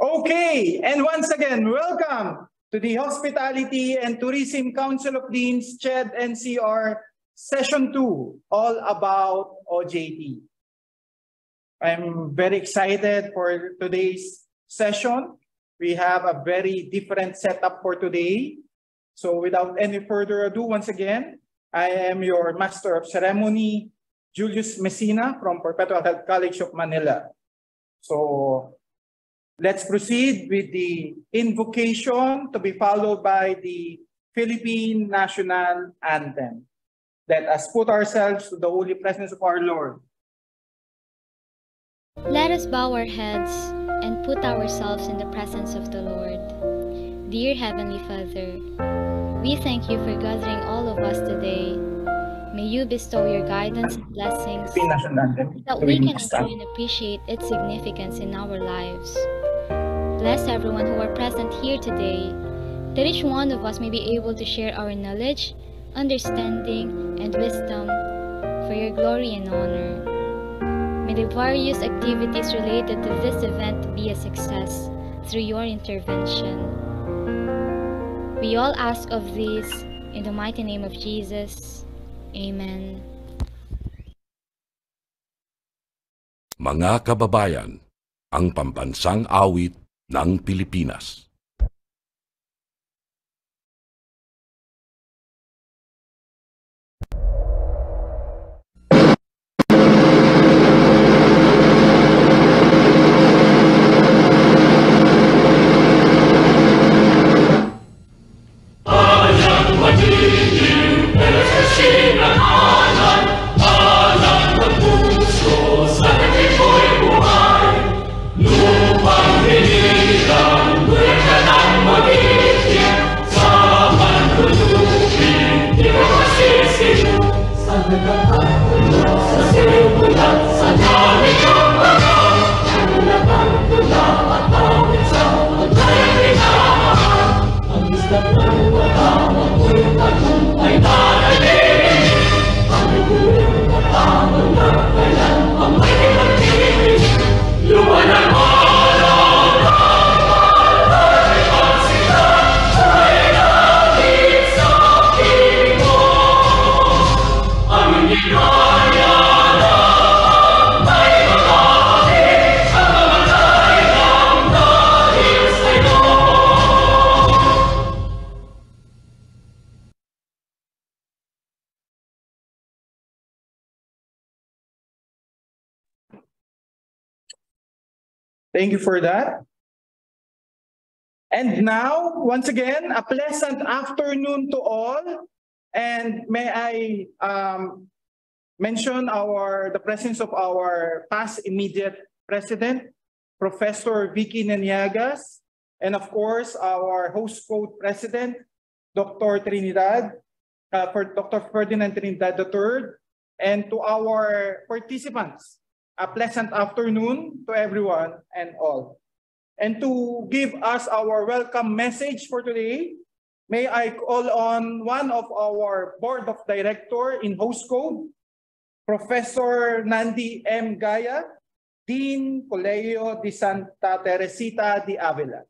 Okay, and once again, welcome to the Hospitality and Tourism Council of Deans, CHED NCR Session 2, all about OJT. I'm very excited for today's session. We have a very different setup for today. So without any further ado, once again, I am your Master of Ceremony, Julius Mesina from Perpetual Health College of Manila. So let's proceed with the invocation to be followed by the Philippine National Anthem. Let us put ourselves to the holy presence of our Lord. Let us bow our heads and put ourselves in the presence of the Lord. Dear Heavenly Father, we thank you for gathering all of us today. May you bestow your guidance and blessings that we can enjoy and appreciate its significance in our lives. Bless everyone who are present here today, that each one of us may be able to share our knowledge, understanding, and wisdom for your glory and honor. May the various activities related to this event be a success through your intervention. We all ask of this in the mighty name of Jesus. Amen. Mga kababayan, ang pambansang awit ng Pilipinas. Thank you for that. And now, once again, a pleasant afternoon to all. And may I mention the presence of our past immediate president, Professor Vicky Naniagas, and of course, our host code president, Dr. Ferdinand Trinidad III, and to our participants, a pleasant afternoon to everyone and all. And to give us our welcome message for today, may I call on one of our board of directors in host code, Professor Nandy M. Gaya, Dean Colegio de Santa Teresita de Avila.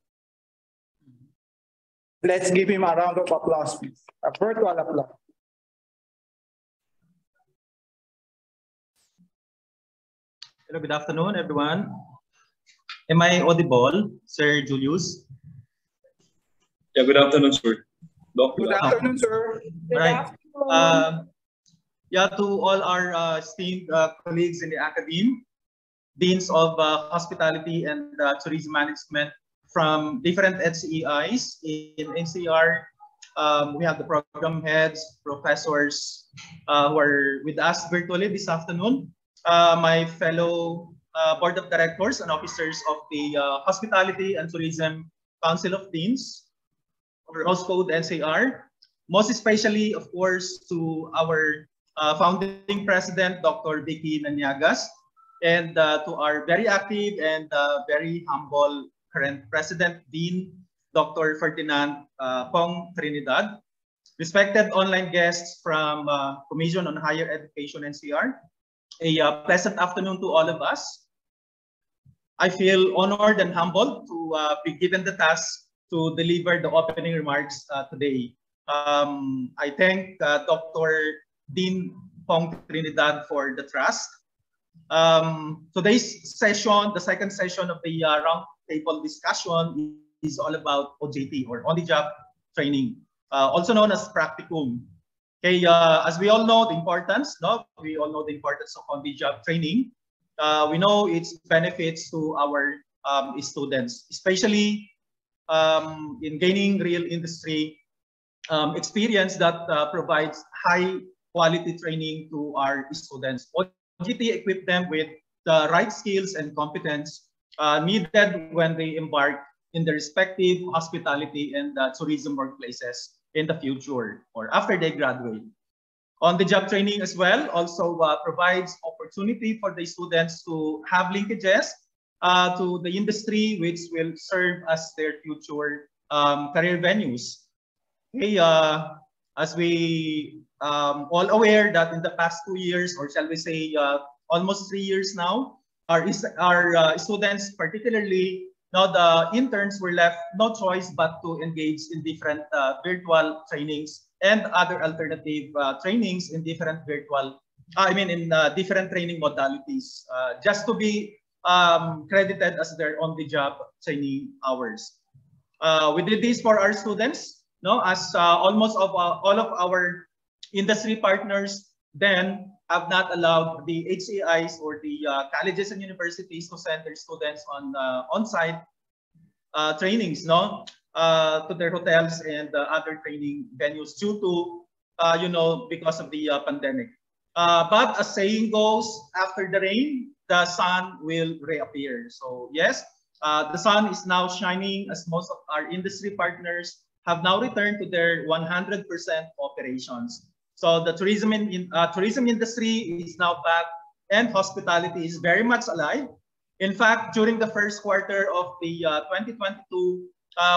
Let's give him a round of applause, please. A virtual applause. Hello, good afternoon, everyone. Am I audible, Sir Julius? Yeah, good afternoon, sir. Good afternoon, sir. All right. Yeah, to all our esteemed colleagues in the academe, deans of hospitality and tourism management from different NCEIs in NCR. We have the program heads, professors who are with us virtually this afternoon. My fellow board of directors and officers of the Hospitality and Tourism Council of Deans, or host code NCR. Most especially, of course, to our founding president, Dr. Vicky Naniagas, and to our very active and very humble current president, Dean Dr. Ferdinand Pong Trinidad, respected online guests from Commission on Higher Education NCR. A pleasant afternoon to all of us. I feel honored and humbled to be given the task to deliver the opening remarks today. I thank Dr. Dean Pong Trinidad for the trust. Today's session, the second session of the roundtable discussion, is all about OJT, or on-the-job training, also known as practicum. Okay, as we all know the importance, we all know the importance of on-the-job training. We know its benefits to our students, especially in gaining real industry experience that provides high quality training to our students. OJT equip them with the right skills and competence needed when they embark in the respective hospitality and tourism workplaces in the future or after they graduate. On-the-job training as well also provides opportunity for the students to have linkages to the industry, which will serve as their future career venues. Okay, as we all aware that in the past 2 years, or shall we say almost 3 years now, our students, particularly now the interns, were left no choice but to engage in different virtual trainings and other alternative trainings in different different training modalities, just to be credited as their on-the-job training hours. We did this for our students, as almost all of our industry partners then have not allowed the HCIs or the colleges and universities to send their students on on-site trainings, to their hotels and other training venues due to, because of the pandemic. But as saying goes, after the rain, the sun will reappear. So yes, the sun is now shining as most of our industry partners have now returned to their 100% operations. So the tourism industry is now back and hospitality is very much alive. In fact, during the first quarter of the 2022,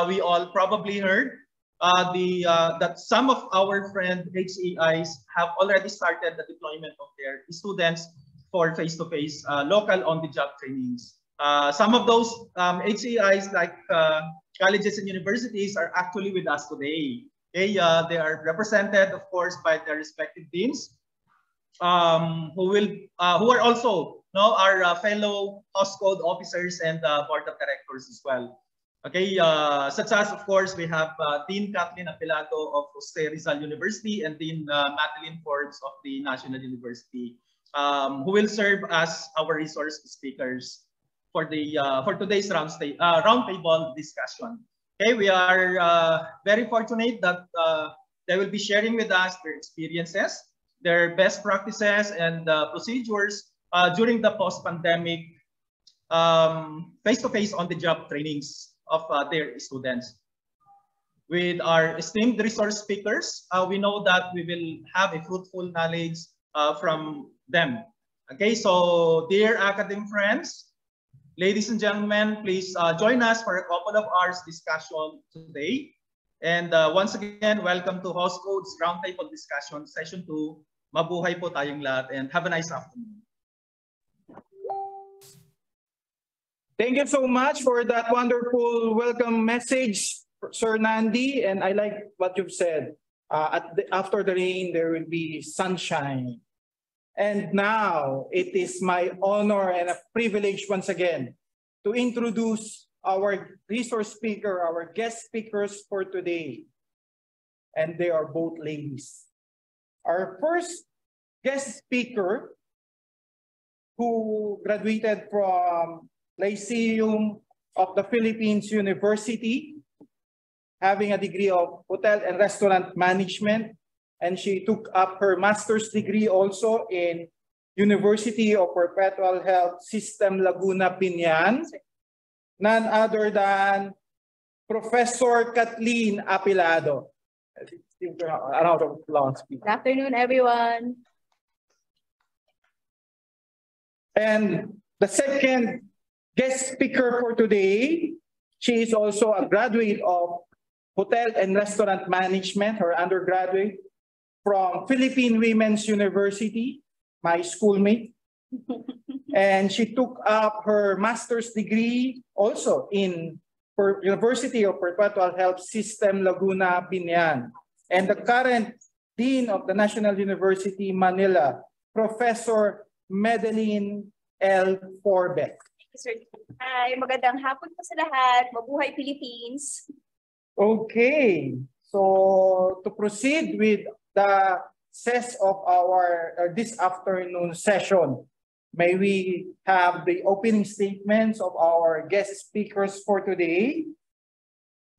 we all probably heard that some of our friend HEIs have already started the deployment of their students for face-to-face local on-the-job trainings. Some of those HEIs, like colleges and universities, are actually with us today. Okay, they are represented, of course, by their respective deans, who are also our fellow host code officers and board of directors as well. Okay, such as, of course, we have Dean Kathleen Apilado of Rizal University and Dean Medelene Forbes of the National University, who will serve as our resource speakers for the for today's roundtable discussion. Okay, we are very fortunate that they will be sharing with us their experiences, their best practices, and procedures during the post-pandemic face-to-face on-the-job trainings of their students. With our esteemed resource speakers, we know that we will have a fruitful knowledge from them. Okay, so dear academic friends, ladies and gentlemen, please join us for a couple of hours discussion today. And once again, welcome to Host Code's Roundtable Discussion, Session 2. Mabuhay po tayong lahat and have a nice afternoon. Thank you so much for that wonderful welcome message, Sir Nandy. And I like what you've said. After the rain, there will be sunshine. And now it is my honor and a privilege once again to introduce our resource speaker, our guest speakers for today. And they are both ladies. Our first guest speaker, who graduated from Lyceum of the Philippines University, having a degree of Hotel and Restaurant Management, and she took up her master's degree also in University of Perpetual Health System Laguna Piñan, none other than Professor Kathleen Apilado. A round of applause, please. Good afternoon, everyone. And the second guest speaker for today, she is also a graduate of Hotel and Restaurant Management, her undergraduate from Philippine Women's University, my schoolmate. And she took up her master's degree also in University of Perpetual Health System, Laguna, Binyan. And the current Dean of the National University, Manila, Professor Medelene L. Forbes. Hi, magandang hapon po sa lahat. Mabuhay Philippines. Okay, so to proceed with the ses of our this afternoon session, may we have the opening statements of our guest speakers for today.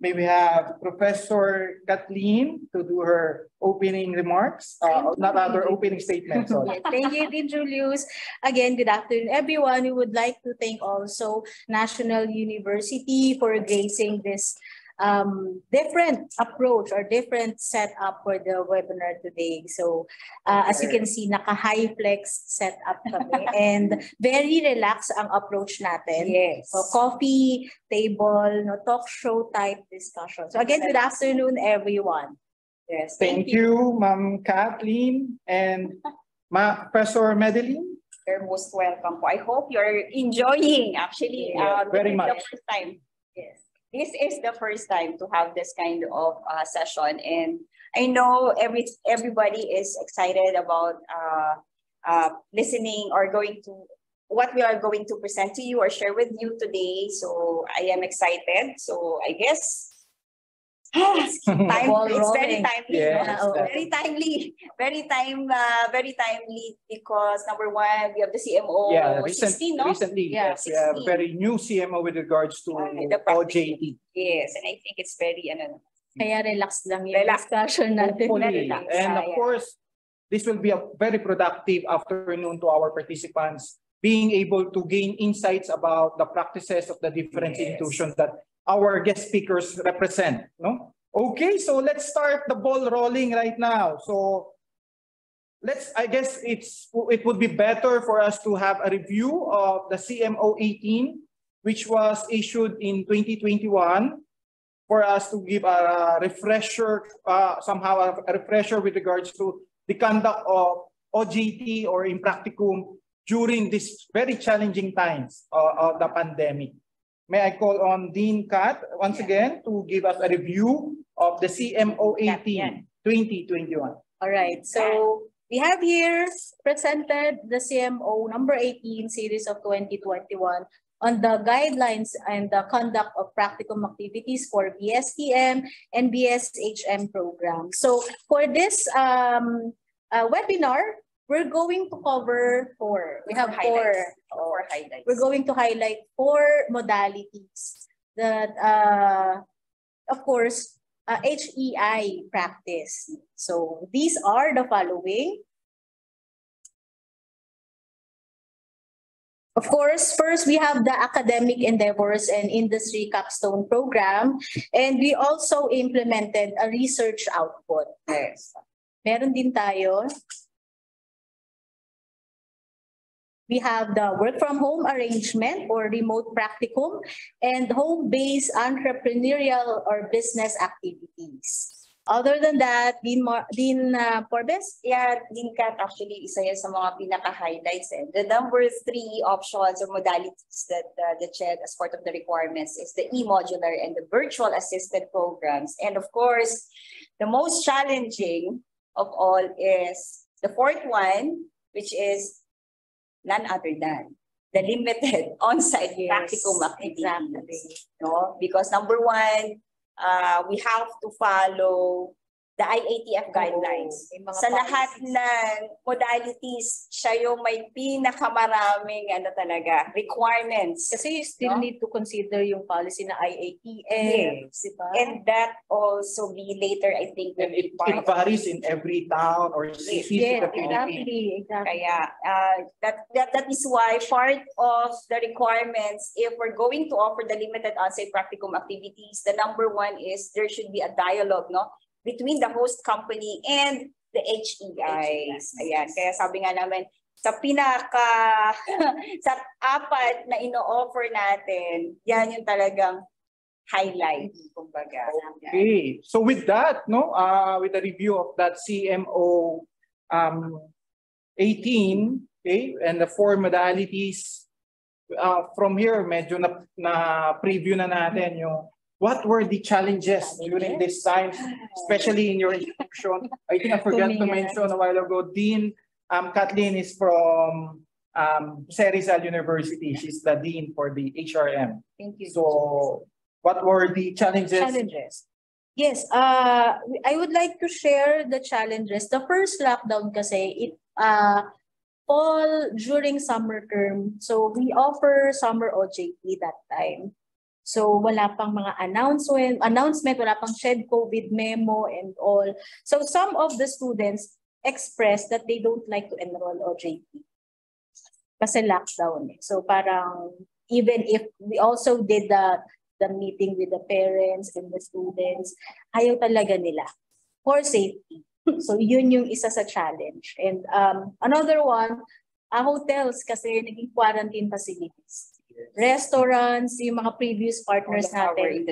May we have Professor Kathleen to do her opening remarks, not other opening statements. Yes, thank you, Dean Julius. Again, good afternoon, everyone. We would like to thank also National University for gracing this different approach or different setup for the webinar today. So as you can see, naka-high flex setup kami and very relaxed ang approach natin. Yes. So coffee table, no, talk show type discussion. So again, good afternoon, everyone. Yes. Thank you, Ma'am Kathleen and Professor Medelene. You're most welcome po. I hope you're enjoying actually. Very this is much. the first time. Yes. This is the first time to have this kind of session, and I know everybody is excited about listening or going to what we are going to present to you or share with you today. So I am excited. So I guess it's very timely. Yes, Very timely. Very timely because number one, we have the CMO. Yeah, 16, no? recently, Yeah, yes, we have a 16. very new CMO with regards to The practice. OJT. Yes, and I think it's very Kaya relax lang yung Relax. discussion natin. Hopefully. Relax, And of yeah. course, this will be a very productive afternoon to our participants, being able to gain insights about the practices of the different Yes. institutions that our guest speakers represent. No? Okay, so let's start the ball rolling right now. So I guess it would be better for us to have a review of the CMO 18, which was issued in 2021, for us to give a refresher, somehow a refresher with regards to the conduct of OJT or in practicum during these very challenging times of the pandemic. May I call on Dean Kat once again to give us a review of the CMO 18 2021. All right, so we have here presented the CMO number 18 series of 2021 on the guidelines and the conduct of practicum activities for BSTM and BSHM programs. So for this webinar, we're going to cover four. We have four highlights. We're going to highlight four modalities that, of course, HEI practice. So these are the following. Of course, first we have the academic endeavors and industry capstone program, and we also implemented a research output. Yes. Meron din tayo. We have the work from home arrangement or remote practicum and home-based entrepreneurial or business activities. Other than that, Dean Forbes? Yeah, Dean Kat, actually, isa yan sa mga pinaka-highlights. The number 3 options or modalities that the CHED as part of the requirements is the e-modular and the virtual assisted programs. And of course, the most challenging of all is the fourth one, which is none other than the limited on-site practicum activities. Exactly. No? Because number one, we have to follow the IATF guidelines. Sa lahat ng modalities, siya yung may pinakamaraming requirements. Kasi you still need to consider yung policy na IATF. Yes. Diba? And that also be later, I think. And it varies in every town or city. Yes, exactly. Kaya that is why part of the requirements, if we're going to offer the limited on-site practicum activities, the number one is there should be a dialogue, no, between the host company and the HEIs. Ayan. Kaya sabi nga namin, sa sa apat na ino-offer natin, yan yung talagang highlight, kumbaga. Okay. So with that, with the review of that CMO 18, Okay, and the 4 modalities. From here, medyo na-preview na natin yung what were the challenges during this time, especially in your institution. I think I forgot to mention a while ago, Dean Kathleen is from Rizal University. She's the Dean for the HRM. Thank you. So, what were the challenges? Yes, I would like to share the challenges. The first lockdown kasi, it fall during summer term. So, we offer summer OJT that time. So, wala pang mga announcement, wala pang shed COVID memo and all. So, some of the students expressed that they don't like to enroll OJT. Kasi lockdown. So, parang, even if we also did the meeting with the parents and the students, ayaw talaga nila for safety. So, yun yung isa sa challenge. And another one, hotels kasi naging quarantine facilities. Restaurants, yung mga previous partners natin.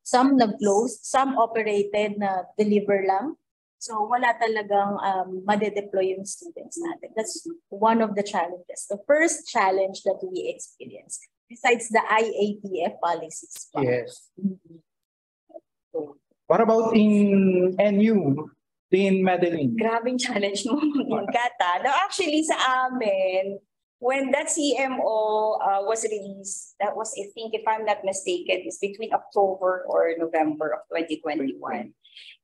Some nag-close, some operated na deliver lang. So wala talagang madedeploy yung students natin. That's one of the challenges. The first challenge that we experienced, besides the IATF policies. Yes. What about in NU, in Medelene? Grabing challenge mo, Kata. No, actually, sa amin, when that CMO was released, that was, I think, if I'm not mistaken, it's between October or November of 2021.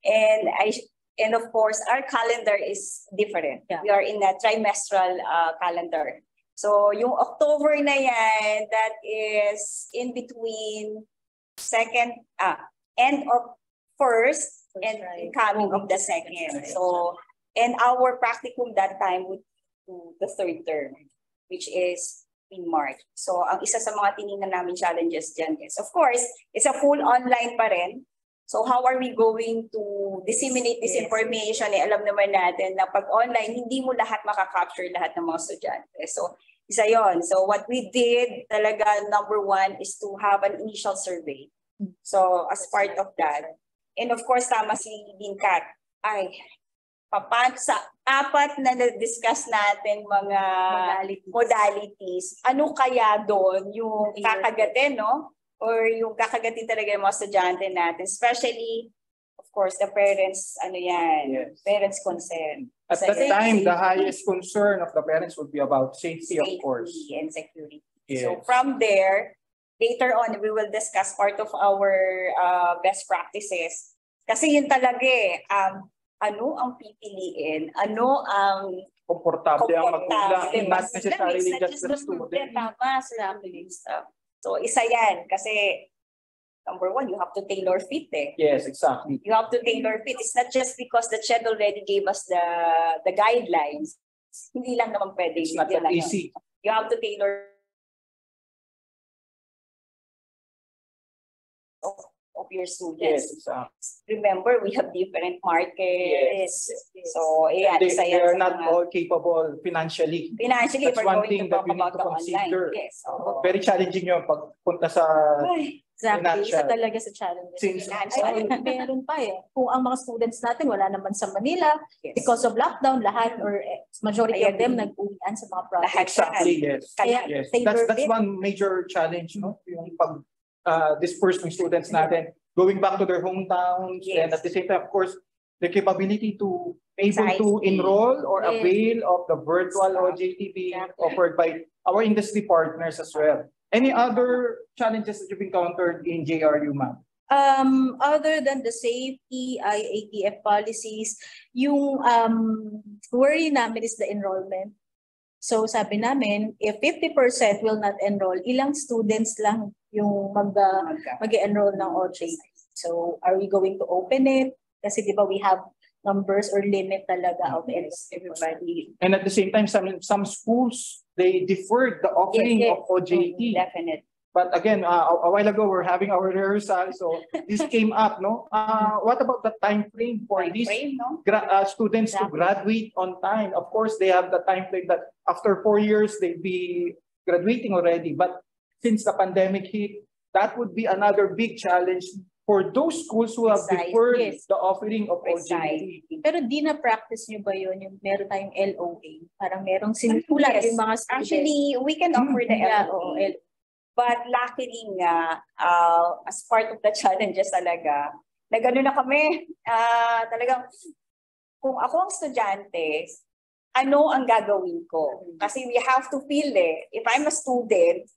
And of course, our calendar is different. Yeah. We are in a trimestral calendar. So, yung October na yan, that is in between end of first and coming of the second. So, and our practicum that time would to the third term, which is in March. So, ang isa sa mga tinignan namin challenges dyan is, of course, it's a full online pa rin. So, how are we going to disseminate this information? Alam naman natin na pag online, hindi mo lahat makakapture lahat ng mga estudyante. So, isa yon. So, what we did talaga, number one, is to have an initial survey. So, as part of that. And of course, tama si Dean Kat. Sa 4 na na-discuss natin mga modalities, ano kaya doon yung kakagatin, no? Or yung kakagatin talaga yung mga estudyante natin, especially, of course, the parents, parents' concern. At that time, the highest concern of the parents would be about safety of course. And security. Yes. So from there, later on, we will discuss part of our best practices. Kasi yun talaga ano ang pipiliin, ano ang komportable ang magulang, not necessarily just the student. Tama, stuff. So, isa yan. Kasi, number one, you have to tailor fit Yes, exactly. You have to tailor fit. It's not just because the CHED already gave us the guidelines. Hindi lang naman pwede. It's not that easy. You have to tailor of your students. Yes, exactly. Remember, we have different markets. Yes. So, they are not all capable financially. That's one thing that we need to consider. Yes. Very challenging yun pagpunta sa exactly. Isa talaga sa challenges. Meron pa Kung ang mga students natin wala naman sa Manila, because of lockdown, lahat or majority of them nag-uwian sa mga projects. Exactly, yes. Kaya, that's one major challenge, no? Yung disperse ng students natin, going back to their hometowns, and at the same time, of course, the capability to able to enroll or avail of the virtual OJT being offered by our industry partners as well. Any other challenges that you've encountered in JRU, ma'am? Other than the safety, IATF policies, yung worry namin is the enrollment. So sabi namin, if 50% will not enroll, ilang students lang yung mag-enroll ng OJT. So are we going to open it? Kasi di ba we have numbers or limit talaga of everybody. And at the same time, some schools, they deferred the offering of OJT. Definitely. But again, a while ago, we're having our rehearsal, so this came up, no? What about the time frame for these students to graduate on time? Of course, they have the time frame that after 4 years, they'll be graduating already. But since the pandemic hit, that would be another big challenge for those schools who have Precisely. deferred Yes. the offering of OJT. Precisely. Pero di na-practice nyo ba yun? Yung meron tayong LOA? Parang merong sinusulat Yes. yung mga students. Actually, we can offer the Yeah, LOA. oo, But luckily nga, as part of the challenges talaga, na gano'n na kami. Talagang, kung ako ang estudyante, ano ang gagawin ko? Kasi we have to feel if I'm a student,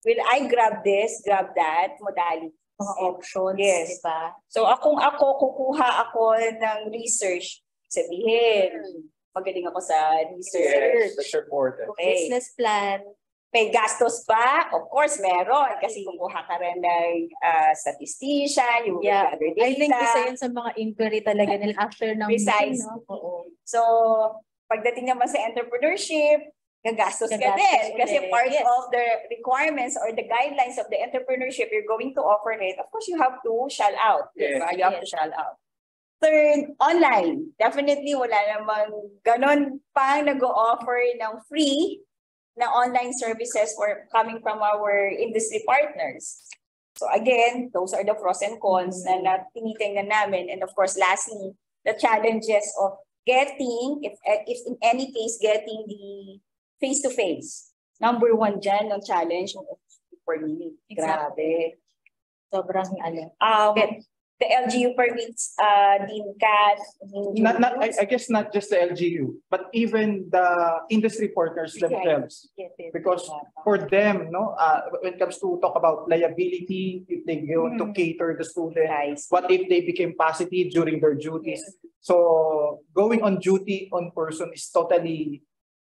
will I grab this, grab that modality? mga options, Yes. di ba? So kung ako, kukuha ako ng research, sabihin, magaling ako sa research. That's important. Okay. Business plan. May gastos ba? Of course, meron. Kasi kukuha ka rin ng statistician, yung Yeah. gather data. I think isa yun sa mga inquiry talaga nila after ng Precisely. meeting, no? Oo. So, pagdating naman sa entrepreneurship, gagastos ka Gagastos din. Kasi ulit. part Yes. of the requirements or the guidelines of the entrepreneurship you're going to offer it, of course, you have to shell out. Yes. Diba? You have to shell out. Third, online. Definitely, wala namang ganon pang nag-o-offer ng free na online services for coming from our industry partners. So again, those are the pros and cons na tinitingnan namin. And of course, lastly, the challenges of getting, if in any case, getting the face-to-face. Number one dyan, ang challenge for me. Grabe. Sobrang ano. The LGU permits, Dean Kat, I guess not just the LGU, but even the industry partners themselves. Because for them, when it comes to talk about liability, if they go to cater the student, what if they became positive during their duties? So going on duty on person is totally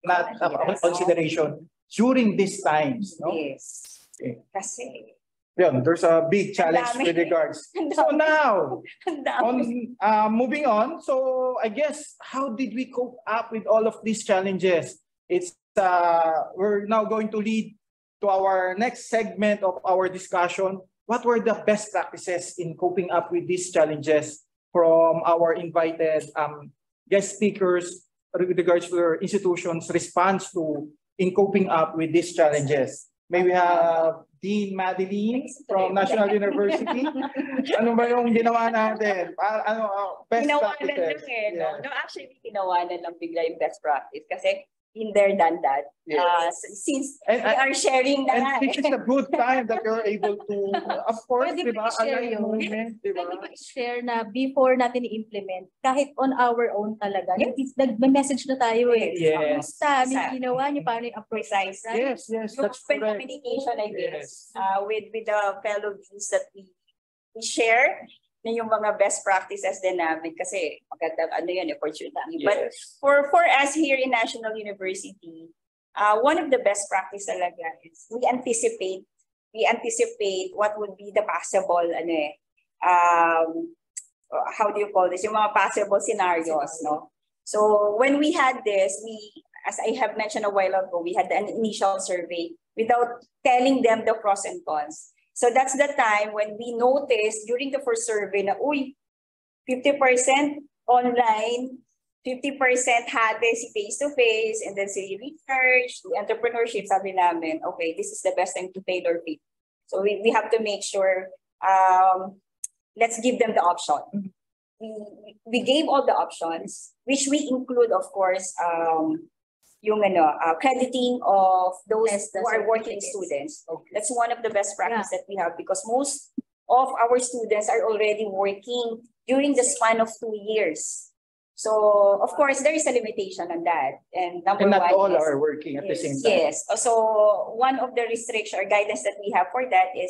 not a consideration during these times. No? Yes. Okay. Kasi, Yeah, there's a big challenge with regards. So now, moving on. So I guess, how did we cope up with all of these challenges? We're now going to lead to our next segment of our discussion. What were the best practices in coping up with these challenges from our invited guest speakers with regards to their institution's response to in coping up with these challenges? May we have Dean Medelene from National University. Ano ba yung ginawa natin? Best ginawanan practices? lang Yeah. No, actually, ginawanan lang bigla yung best practice. Kasi, in there, done that. Yes. Since And we are sharing na nga. And this is a good time that you're able to, of course, Pwede di ba? ba i-share Align yun? movement, di ba? Pwede ba i-share na before natin i-implement, kahit on our own talaga, nag-message na tayo eh. Yes. Basta, may ginawa niyo, paano yung approach? Precise. Yes, Yung that's open correct. communication, I guess, Yes. with the fellow deans that we share na yung mga best practices din namin kasi magandang opportunity. But Yes. for us here in National University, one of the best practice talaga is we anticipate what would be the possible how do you call this, yung mga possible scenarios, no? So when we had this, as I have mentioned a while ago, we had an initial survey without telling them the pros and cons. So that's the time when we noticed during the first survey na 50% online, 50% hati si face-to-face, and then si research, si entrepreneurship, sabi namin, okay, this is the best time to tailor fit. So we have to make sure, let's give them the option. We gave all the options, which we include, of course, yung crediting of those who are working students. Okay. That's one of the best practices that we have because most of our students are already working during the span of 2 years. So, of course, there is a limitation on that. And not all are working at the same time. Yes. So, one of the restriction or guidance that we have for that is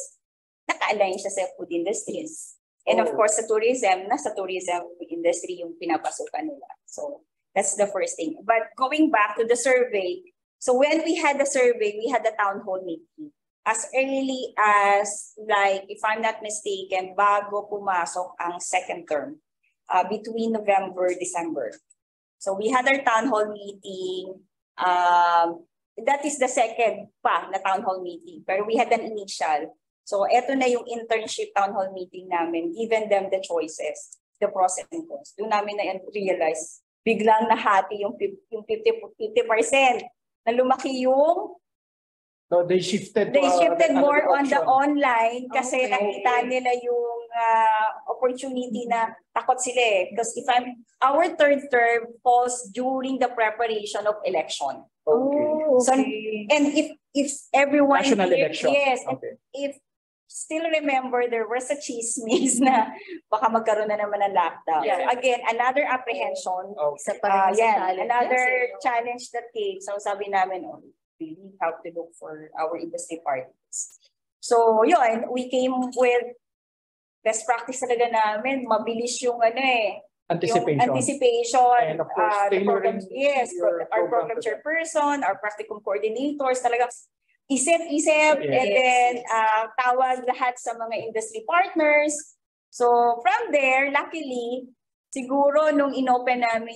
naka-align siya sa food industries. And of course, sa tourism, nasa tourism industry yung pinapasukan nila. So, that's the first thing. But going back to the survey, so when we had the survey, we had the town hall meeting. As early as, like, if I'm not mistaken, bago pumasok ang second term, between November, December. So we had our town hall meeting. That is the second pa na town hall meeting. Pero we had an initial. So eto na yung internship town hall meeting namin, given them the choices, the pros and cons. Doon namin na-realize, biglang nahati yung 50%. Na lumaki yung So they shifted They shifted more another on the option. online kasi Okay. nakita nila yung opportunity na takot sila eh. Because our third term falls during the preparation of election. Okay. So, and if everyone National election. yes, Okay. if still remember there was a chismis na baka magkaroon na naman ng lockdown. Yeah. So again, another apprehension. Isa pa rin sa challenge. Another challenge that came. So sabi namin, we really have to look for our industry partners. So yun, we came with best practice talaga namin. Mabilis yung Anticipation. Yung anticipation. And of course, tailoring Our program chairperson, our practicum coordinators, talagang isip-isip, Yes. and then tawag lahat sa mga industry partners. So from there, luckily, siguro nung inopen namin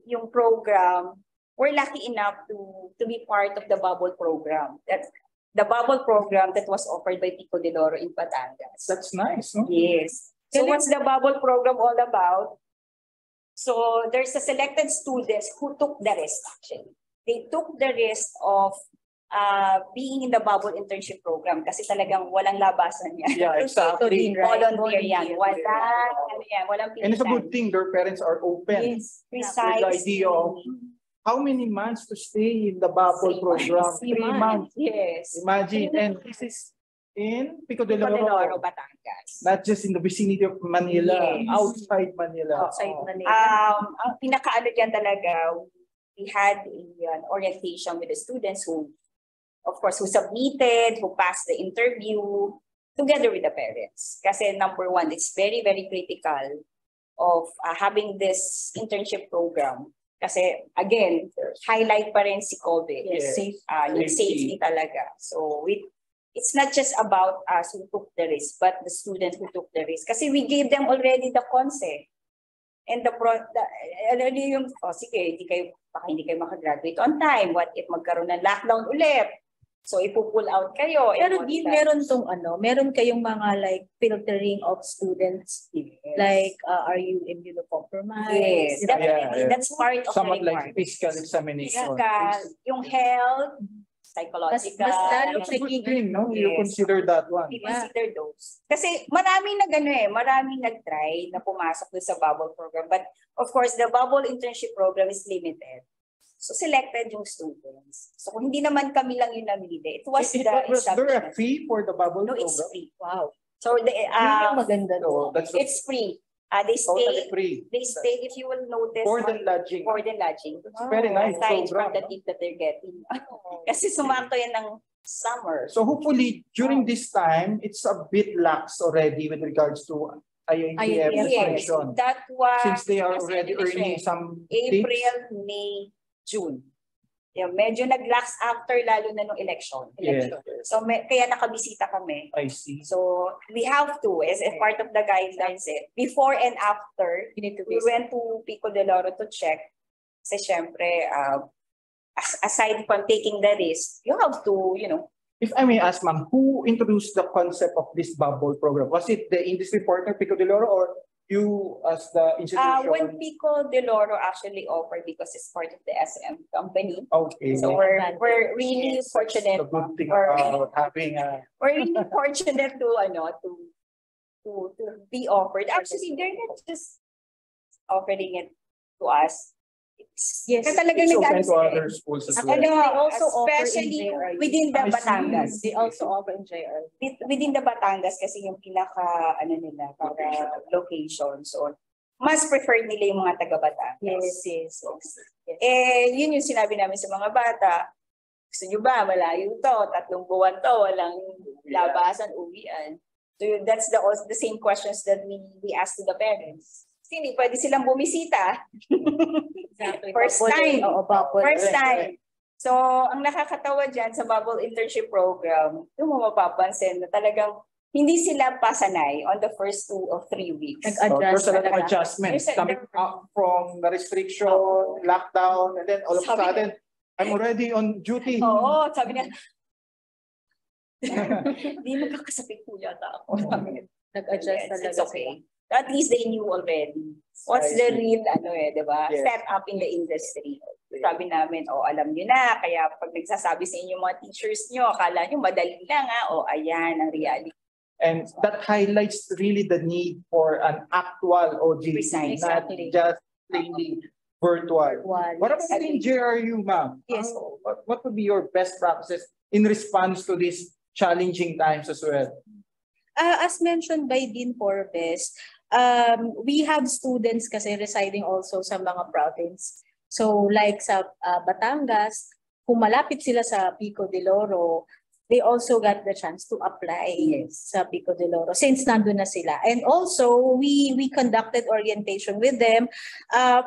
yung program, we're lucky enough to be part of the bubble program. That's the bubble program that was offered by Pico de Oro in Batangas. That's nice. No? Yes. So what's the bubble program all about? So there's a selected students who took the risk actually. They took the risk of being in the bubble internship program kasi talagang walang labasan yan. Yeah, exactly. Volunteer yan. Walang pilitan. And it's a good thing their parents are open. Yes, With the precisely. idea of how many months to stay in the bubble program? 3 months. Yes. Imagine. And this is in Pico de Pico de Oro, Oro. Batangas. Not just in the vicinity of Manila, Yes. outside Manila. Outside Manila. Ang pinakaano dyan talaga, we had an orientation with the students who, of course, who submitted, who passed the interview, together with the parents. Kasi number one, it's very, very critical of having this internship program. Kasi, again, highlight pa rin si COVID. Yes. Yung safety talaga. So, it's not just about us who took the risk, but the students who took the risk. Kasi we gave them already the concept. And sige, hindi kayo makagraduate on time. What if magkaroon ng lockdown ulit? So, ipupull out kayo. Pero meron kayong mga like filtering of students. Yes. Like, are you immunocompromised? Yes, definitely. Yeah. That's part of Somewhat the like requirement. physical examination. Yung health, psychological. Mas lalo It's a good thing, no? You Yes. consider that one. We consider those. Kasi maraming nag-try na pumasok doon sa bubble program. But of course, the bubble internship program is limited. So selected yung students. So kung hindi naman kami lang yung namili, it was Was the there a establishment. fee for the bubble No, program? it's free. Wow. So Yun yung maganda So, doon. that's it's free. They totally stay, free. if you will notice, Board and lodging. board and lodging. It's very nice Aside from program. the tip that they're getting. Kasi sumakto yan ng summer. So hopefully, during this time, it's a bit lax already with regards to IITM IITM. restriction. That was Since they are kasi already ano siya earning eh, some April, tips. May, June. Yeah, medyo nag-lax after lalo na nung election. Yes, So kaya nakabisita kami. I see. So we have to, as a part of the guidelines, before and after, You need to we went to Pico de Oro to check. Kasi syempre, aside from taking the risk, you have to, If I may ask, ma'am, who introduced the concept of this bubble program? Was it the industry partner, Pico de Oro, or you as the institution? when Pico de Oro actually offered, because it's part of the SM company, Okay. so we're really fortunate. The good thing Or- about having a... We're really fortunate to be offered. Actually, they're not just offering it to us. Yes, Kasi talagang It's open nag-ano to sila eh. other schools as Ano, well. They also offer in especially JRU. within the I see. Batangas. They also offer in JR. Within the Batangas kasi yung pinaka para location. So mas preferred nila yung mga taga Batangas. Yes. Yun yung sinabi namin sa mga bata. Gusto nyo ba malayo to, 3 buwan to, walang labasan, uwian. So that's the same questions that we asked to the parents. Kasi hindi pwede silang bumisita. Exactly. First time. Bubble. First time. So, ang nakakatawa dyan sa bubble internship program, yung mo mapapansin na talagang hindi sila pasanay on the first 2 or 3 weeks. So there's a lot of talaga. adjustments There's a- coming up from the restriction, lockdown, and then all of a Sabi sudden, I'm already on duty. Oo, sabi niya, hindi magkakasakit po yata ako. Sabi niya, Nag-adjust yes, talaga it's okay. At least they knew already. What's I the see. real, di ba? Yes. Set up in the industry. Sabi namin, alam nyo na, kaya pag nagsasabi sa inyo mga teachers nyo, akala nyo madali lang ayan ang reality. And that highlights really the need for an actual OJT, not just plainly virtual. What about in JRU, ma'am? Yes. What would be your best practices in response to these challenging times as well? As mentioned by Dean Forbes, we have students kasi residing also sa mga province. So like sa Batangas, kung malapit sila sa Pico de Oro, they also got the chance to apply sa Pico de Oro since nandun na sila. And also, we conducted orientation with them.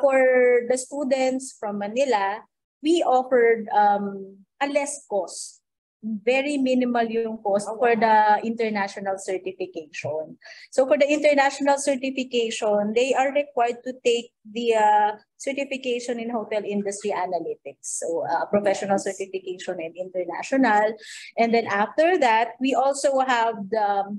For the students from Manila, we offered a less cost. Very minimal yung cost for the international certification. So for the international certification, they are required to take the certification in hotel industry analytics. So professional certification in international. And then after that, we also have the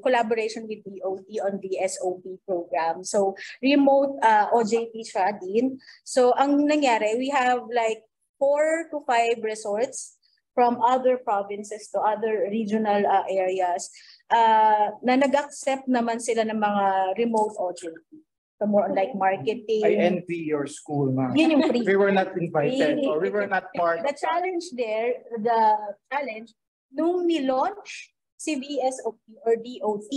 collaboration with DOT on the SOP program. So remote OJT siya din. So ang nangyari, we have like 4 to 5 resorts from other provinces to other regional areas na nag-accept naman sila ng mga remote OJT. So more like marketing. I envy your school, ma'am. Yun yung free. We were not invited or we were not part. The challenge there, nung ni-launch si VSOP or DOT,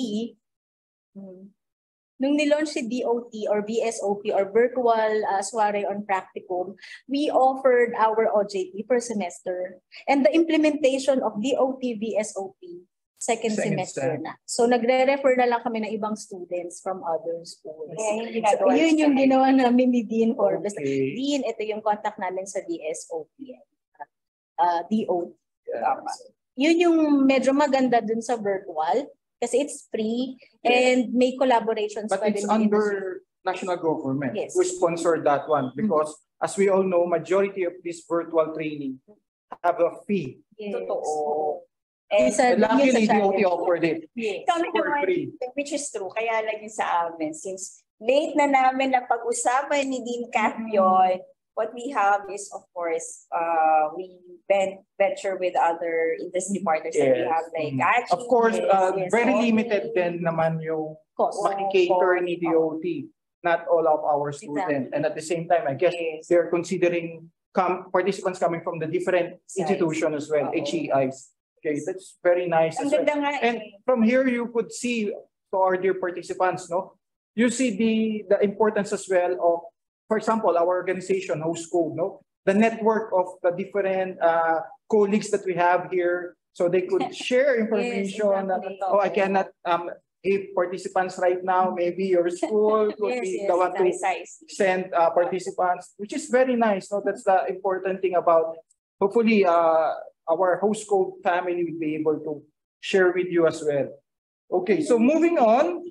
nung nilaunch si DOT or VSOP or virtual soiree on practicum, we offered our OJT per semester. And the implementation of DOT VSOP, second semester na. So nagre-refer na lang kami ng ibang students from other schools. So, yun yung ginawa namin ni Dean Forbes. Okay. Dean, ito yung contact namin sa VSOP. DOT. Yun yung medyo maganda dun sa virtual. Kasi it's free and may collaborations. But it's under national government who sponsored that one because as we all know, majority of this virtual training have a fee. Yes. Totoo. And luckily, DOT offered it for free. Which is true. Kaya lang yun sa amin. Since late na namin na pag-usapan ni Dean Kath yun, what we have is, of course, we venture with other industry partners that we have, like actually, of course, very limited din naman yung makikater ni DOT, not all of our students. And at the same time, I guess they're considering participants coming from the different institutions as well, HEIs. Okay, that's very nice as well. And from here, you could see to our dear participants, no, you see the importance as well of, for example, our organization, Host Code, no? The network of the different colleagues that we have here, so they could share information. I cannot give participants right now. Maybe your school could be the one to send participants, which is very nice. No? That's the important thing about, hopefully, our Host Code family will be able to share with you as well. Okay, so moving on.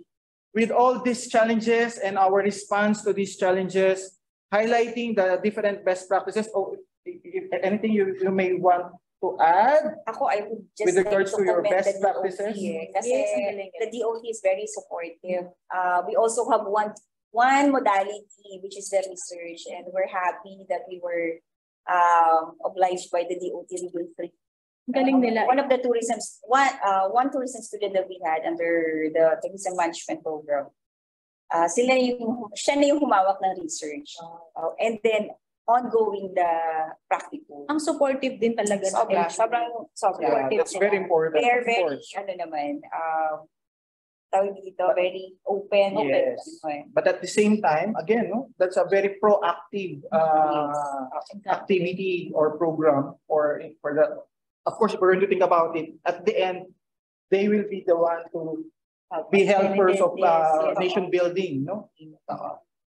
With all these challenges and our response to these challenges, highlighting the different best practices, if anything you may want to add I would just with regards to your best practices? Kasi the DOT is very supportive. We also have one modality, which is the research, and we're happy that we were obliged by the DOT Legal 3. Galing nila. One of the one tourism student that we had under the tourism management program, siya na yung humawak ng research. And then ongoing the practical. Ang supportive din talaga. Sobrang supportive. That's very important. They're very, very open. Yes. But at the same time, again, no, that's a very proactive activity or program for the. Of course, if we're going to think about it, at the end, they will be the one to be helpers of nation building, no?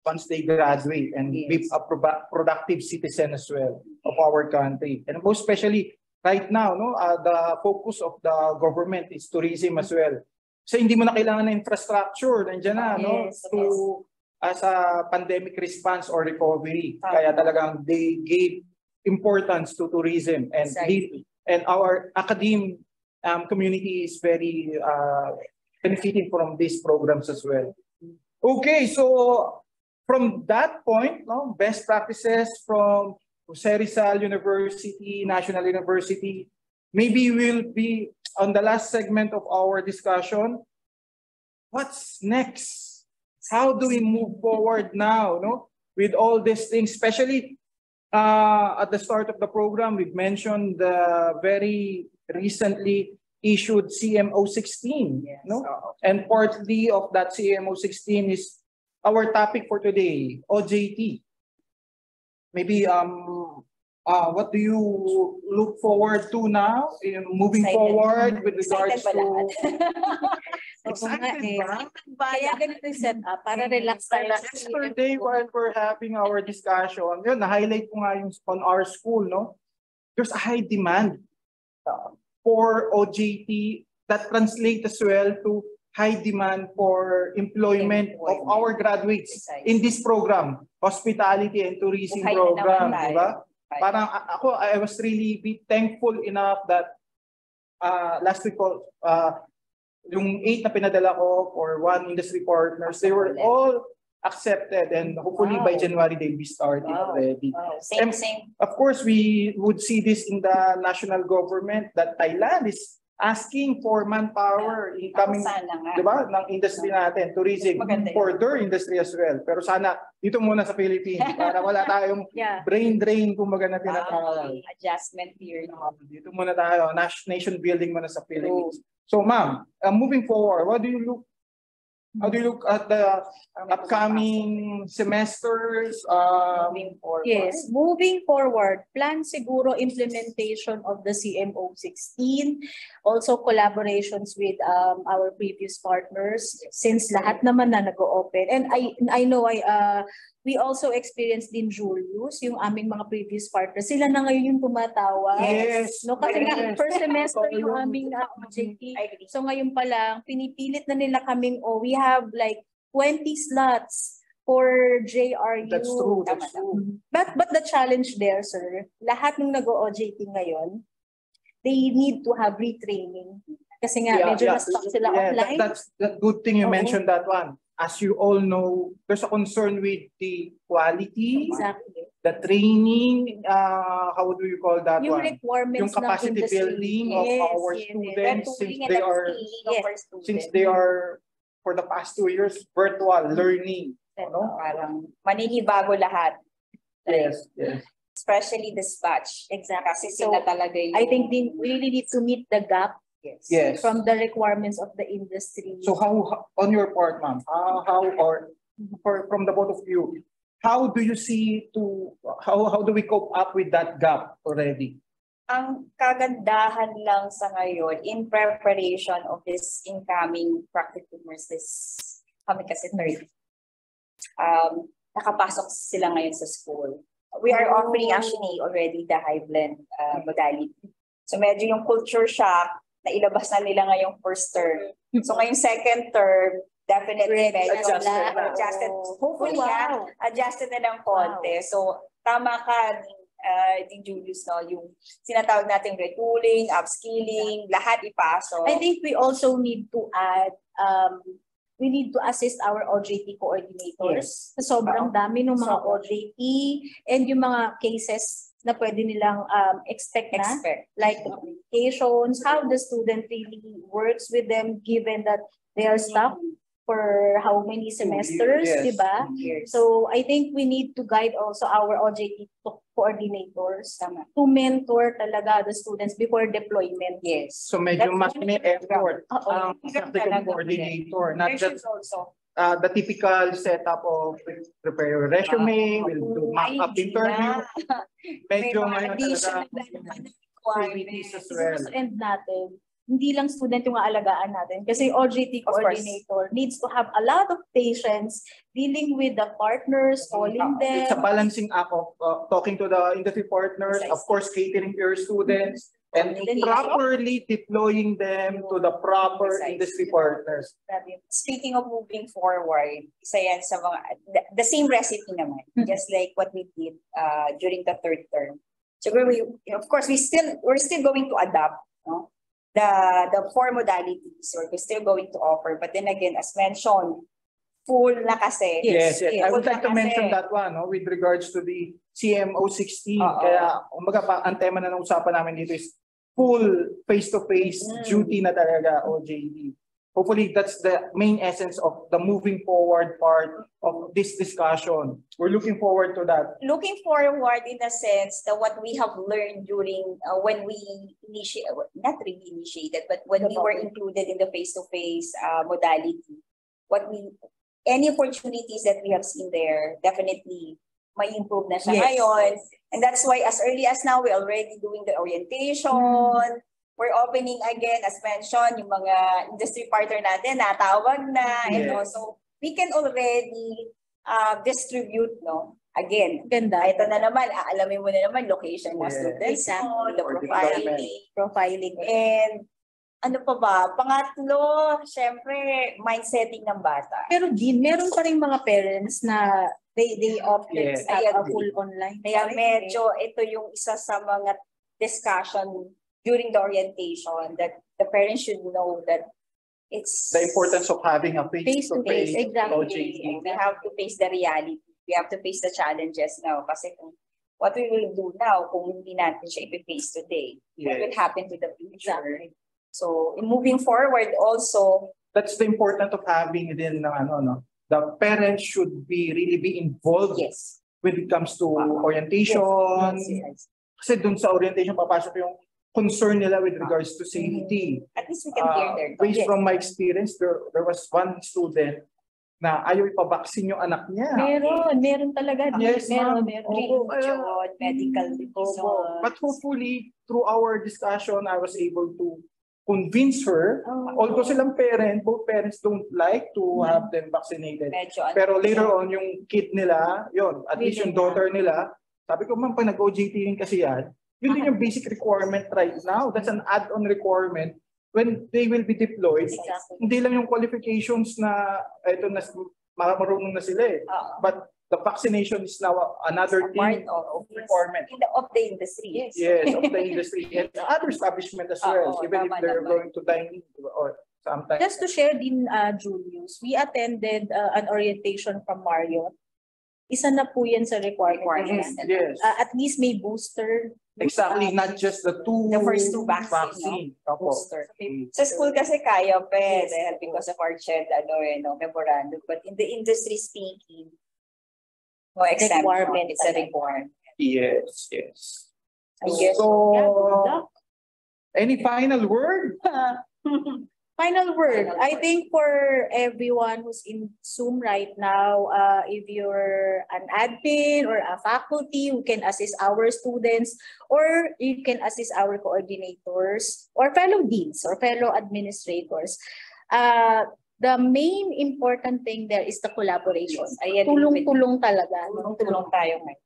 Once they graduate and be a productive citizen as well of our country. And most especially right now, no, the focus of the government is tourism as well. So hindi mo na kailangan ng infrastructure, nandiyan na, no? As a pandemic response or recovery. Kaya talagang they gave importance to tourism and our academic community is very benefiting from these programs as well. Okay, so from that point, no, best practices from Rizal University, National University. Maybe we'll be on the last segment of our discussion. What's next? How do we move forward now, no? With all these things, especially at the start of the program, we've mentioned the very recently issued CMO 16, Yes. no? And partly of that CMO 16 is our topic for today, OJT. Maybe what do you look forward to now in moving Excited. forward with regards Excited ba to lahat? excited ba? Kaya ganito yung setup, para relax tayo. Yesterday while we're having our discussion, yun, na-highlight ko nga yung on our school, no? There's a high demand for OJT that translates as well to high demand for employment of our graduates in this program, hospitality and tourism Buhay na program, naman tayo. di ba? Parang ako, I was really thankful enough that last week ko, yung 8 na pinadala ko for one industry partners, they were all accepted and hopefully by January they'll be starting already. Wow. And Same. of course, we would see this in the national government that Thailand is asking for manpower incoming, Sana nga. di ba, ng industry natin, tourism, Maganda for their industry as well. Pero sana dito muna sa Philippines para wala tayong brain drain kumbaga na tinatawag. Adjustment period. Dito muna tayo, nation building muna sa Philippines. So ma'am, moving forward, how do you look at the upcoming semesters? Moving forward. Yes, moving forward, plan siguro implementation of the CMO 16, also collaborations with our previous partners since lahat naman na nag-open. And I know we also experienced din Julius, yung aming mga previous partners. Sila na ngayon yung tumatawag. Yes. No, kasi nga, Yes. first semester yung aming OJT. So ngayon pa lang, pinipilit na nila kaming, we have like 20 slots for JRU. That's true. That's true. But the challenge there, sir, lahat ng nag-OJT ngayon, they need to have retraining. Kasi nga, medyo na-stuck sila online. That's the good thing you mentioned that one. As you all know, there's a concern with the quality, Exactly. the training, how do you call that Yung one? requirements Yung capacity ng industry. building of our students since they are for the past 2 years virtual learning. No? Parang maninibago lahat. Yes. Especially dispatch. Exactly. Kasi sila talaga yung... I think we really need to meet the gap Yes. from the requirements of the industry. So how on your part, ma'am, from the both of you, how do you see how do we cope up with that gap already? Ang kagandahan lang sa ngayon in preparation of this incoming practicumers, kami kasi third, nakapasok sila ngayon sa school. We are offering actually already the high blend modality. So medyo yung culture shock, na ilabas na nila ngayong first term. So ngayong second term, definitely adjusted. Hopefully, adjusted na ng konti. So tama ka, din Julius, no? Yung sinatawag nating retooling, upskilling, lahat ipasok. I think we also need to add, we need to assist our OJT coordinators. Yes. Sobrang dami ng mga OJT and yung mga cases na pwede nilang expect na, like the communications, how the student really works with them given that they are stuck for how many semesters, diba? So I think we need to guide also our OJT coordinators to mentor talaga the students before deployment. Yes. So medyo mas may effort ang practical coordinator, not just the typical setup of prepare your resume, will do mock-up interview. Medyo may activities as well. And natin, hindi lang student yung aalagaan natin. Kasi OJT coordinator needs to have a lot of patience dealing with the partners, calling them. It's a balancing act of talking to the industry partners, of course catering to your students, and properly deploying them to the proper industry partners. Speaking of moving forward, isa yan sa mga, the same recipe naman, just like what we did during the third term. So of course, we're still going to adapt, no? The 4 modalities we're still going to offer, but then again, as mentioned, full na kasi. Yes, yes. I would Full like to na mention kasi. that one, no, with regards to the CMO 16. Oo. Kaya, kumbaga, ang tema na usapan namin dito is full face-to-face duty na talaga, OJT. Hopefully, that's the main essence of the moving forward part of this discussion. We're looking forward to that. Looking forward in a sense that what we have learned during when we initiated, not really initiated, but when we were included in the face-to-face modality, any opportunities that we have seen there, definitely may improve na siya ngayon. And that's why as early as now, we're already doing the orientation. We're opening again, as mentioned, yung mga industry partner natin, natawag na. And also, we can already distribute, no? Again, Ganda. ito na naman, aalamin mo na naman, location ng students, Exactly. the Profiling. and ano pa ba? Pangatlo, syempre, mindsetting ng bata. Pero Jean, meron pa rin mga parents na they opted to have a full online. Kaya medyo ito yung isa sa mga discussion during the orientation that the parents should know that it's The importance of having a face-to-face exactly. OJT. we have to face the reality. We have to face the challenges now. Kasi kung what we will do now, kung hindi natin siya i-face today, what will happen to the future? Exactly. So, in moving forward also, That's the importance of having din ng the parents should really be involved yes. when it comes to orientation. Yes. Kasi dun sa orientation papasok yung concern nila with regards to safety. At least we can hear their thoughts. Based from my experience, there was one student na ayaw ipabaksin yung anak niya. Meron talaga. Yes, meron. Religion, medical reason. But hopefully, through our discussion, I was able to convince her, although silang both parents don't like to have them vaccinated. Pero later on, yung kid nila, at least yung daughter nila, sabi ko, ma'am, pag nag-OJT rin kasi yan, yun din yung basic requirement right now. That's an add-on requirement when they will be deployed. Exactly. Hindi lang yung qualifications na ito na marunong na sila eh. But the vaccination is now another thing of requirement. Of the industry. Yes, of the industry and other establishment as well, even if they're going to dine in or sometimes. Just to share din, Julius, we attended an orientation from Marriott. Isa na po yan sa requirements. Yes. At least may booster. Exactly, not just the first two vaccine. Booster. Sa school kasi kaya pa dahil because of our shared memorandum. But in the industry speaking, no exemption. It's a requirement. Yes. I guess. So, any final word? Final word. I think for everyone who's in Zoom right now, if you're an admin or a faculty who can assist our students, or you can assist our coordinators or fellow deans or fellow administrators, the main important thing there is the collaboration. Tulong-tulong talaga. Tulong tayo ngayon.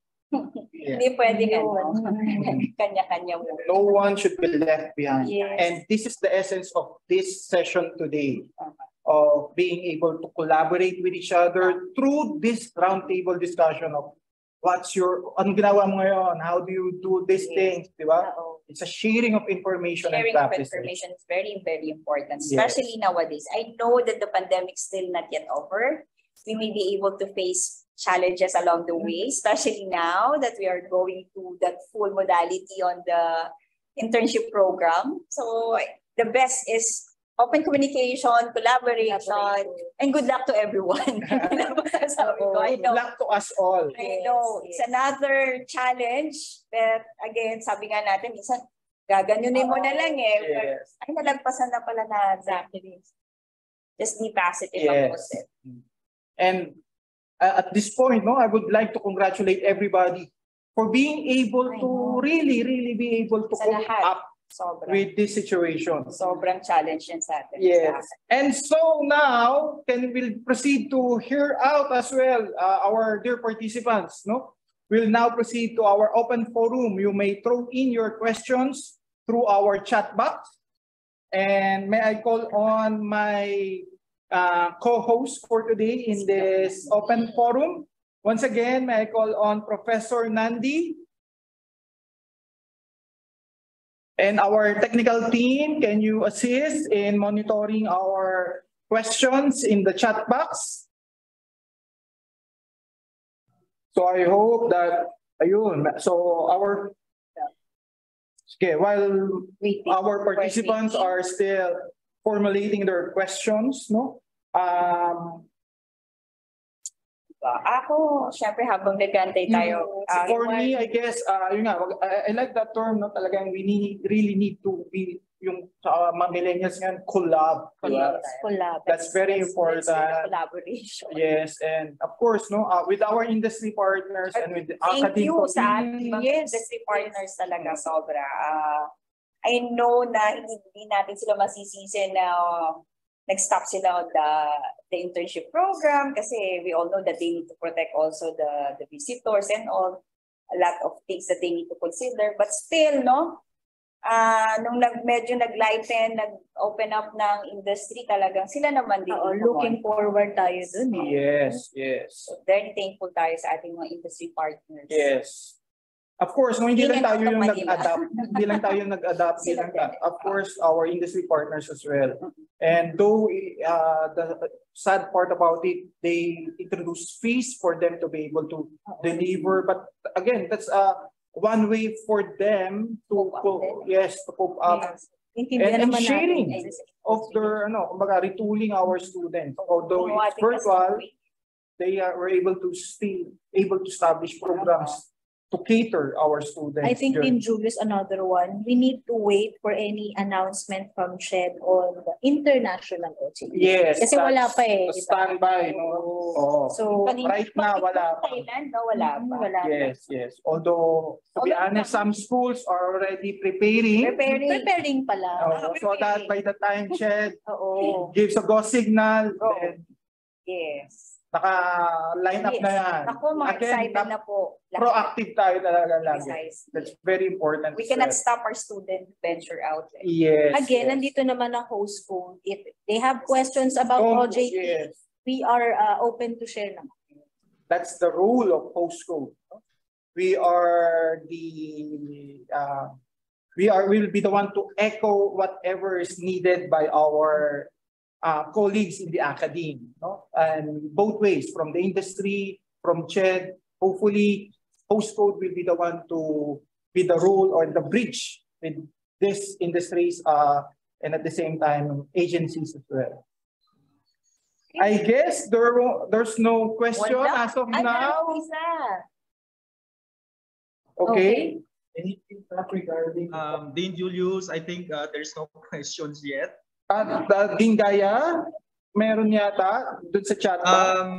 Hindi pwedeng kanya-kanya mo. No one should be left behind. Yes. And this is the essence of this session today, of being able to collaborate with each other through this roundtable discussion of anong ginawa mo ngayon, how do you do these things, di ba? It's a sharing of information and practices. Sharing of information is very, very important, especially nowadays. I know that the pandemic is still not yet over. We may be able to face challenges along the way, especially now that we are going to that full modality on the internship program. So the best is open communication, collaboration, and good luck to everyone. Good luck to us all. I know. It's another challenge that, again, sabi nga natin, minsan, gaganunin mo na lang eh. Yes. Ay, nalagpasan na pala na. Just be positive about it. And at this point, I would like to congratulate everybody for being able to really be able to cope up with this situation. Sobrang challenge yan sa atin. Yes. And so now, we'll proceed to hear out as well our dear participants. We'll now proceed to our open forum. You may throw in your questions through our chat box. And may I call on my co-host for today in this open forum. Once again, may I call on Professor Nandy and our technical team. Can you assist in monitoring our questions in the chat box? So I hope that, ayun, so while our participants are still formulating their questions, no? Ako, syempre habang nagkantay tayo. For me, I guess, yun nga, I like that term, no? Talagang we really need to be yung mga millennials ngayon, collab. That's very important. Collaboration. Yes, and of course, no, with our industry partners and with the Thank you academic sa ating mga industry partners talaga, sobra. I know na hindi natin sila masisisi na nag-stop sila on the internship program kasi we all know that they need to protect also the visitors and all. A lot of things that they need to consider. But still, no, nung medyo nag-lighten, nag-open up ng industry talagang sila naman din. Looking forward tayo dun. Yes. So very thankful tayo sa ating mga industry partners. Yes. Of course, no, hindi lang tayo yung Manila. nag-adapt. Hindi lang tayo nag-adapt. Of course, our industry partners as well. And though the sad part about it, they introduce fees for them to be able to deliver. But again, that's one way for them to cope up. And sharing of their retooling our students. Although it's virtual, they were able to establish programs to cater our students. I think in Julius, another one, we need to wait for any announcement from SHED on the international OJT. Yes. Kasi wala pa eh. Standby. No? So, right now, wala pa. Thailand, no, wala pa. Yes. Although, to be honest, some schools are already preparing pala. So that by the time SHED gives a go signal, then yes. Naka-line up na yan. Ako, mga excited na po. Proactive tayo talaga lagi. That's very important. We cannot stop our student venture out. Yes. Again, nandito naman ang host code. If they have questions about OJT, we are open to share naman. That's the rule of host code. We will be the one to echo whatever is needed by our colleagues in the academe, no? And both ways, from the industry, from CHED, hopefully, host code will be the one to be the role or the bridge with these industries and at the same time, agencies as well. I guess there's no question as of now. Okay. Anything regarding Dean Julius? I think there's no questions yet. Dean Gaya, meron yata dun sa chat ba?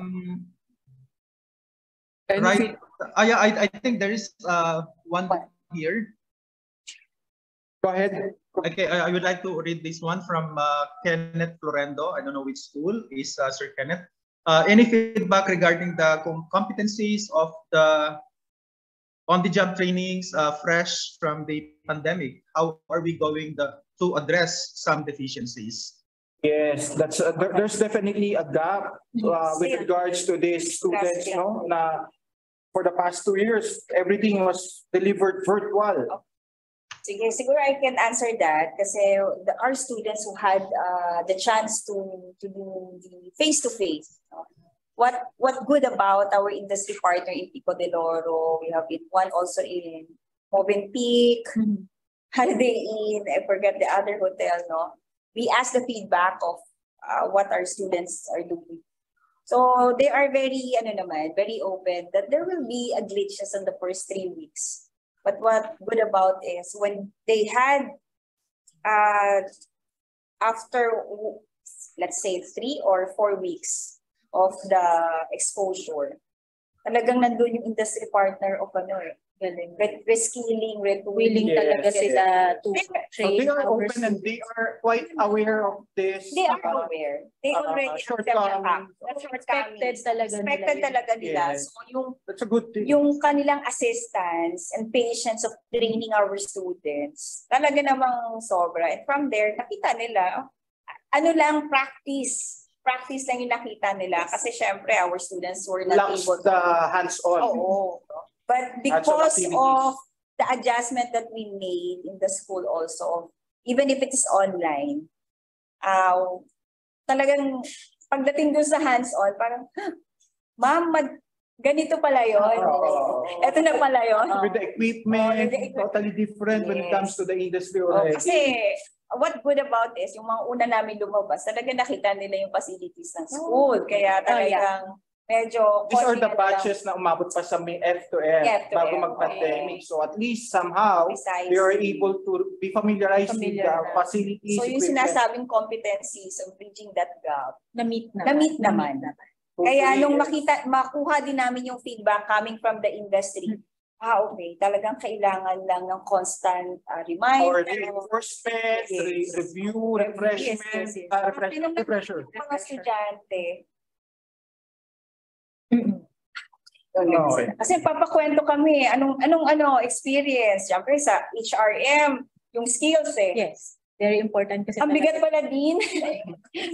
Right. I think there is one here. Go ahead. Okay, I would like to read this one from Kenneth Florendo. I don't know which school is Sir Kenneth. Any feedback regarding the competencies of the on-the-job trainings fresh from the pandemic? How are we going to address some deficiencies? Yes, there's definitely a gap with regards to these students, no? Na for the past 2 years, everything was delivered virtual. Sige, siguro I can answer that kasi our students who had the chance to do the face-to-face. What good about our industry partner in Pico de Loro? We have one also in Movenpick, Holiday Inn, I forget the other hotel, no? We ask the feedback of what our students are doing. So they are very open that there will be a glitches on the first 3 weeks. But what good about is when they had after let's say 3 or 4 weeks of the exposure, talagang nandun yung industry partner of reskilling, willing talaga sila to so they are open and they are quite aware of this. They are aware. They already expected talaga nila. Yes. So that's a good thing. Yung kanilang assistance and patience of training our students, talaga namang sobra. And from there, nakita nila, practice lang yung nakita nila. Kasi syempre, our students were not able to. The hands-on. Oo. But because of the adjustment that we made in the school also, even if it is online, talagang pagdating doon sa hands-on, parang, ma'am, Ganito pala yun. Ito na pala yun. With the equipment, totally different when it comes to the industry already. Kasi what good about this, yung mga una namin lumabas, talaga nakita nila yung facilities ng school. Kaya talagang medyo... These are the batches na umabot pa sa may F to F bago mag-pandemic. So at least somehow, they are able to be familiarized with the facilities. So yung sinasabing competencies of bridging that gap, Na-meet naman. Kaya nung makuha din namin yung feedback coming from the industry, okay, talagang kailangan lang ng constant reminder. Or reinforcement, review, refreshment, refresher. Mga estudyante. Kasi papakwento kami, anong experience. Siyempre sa HRM, yung skills Yes. Very important kasi ang bigat pala din.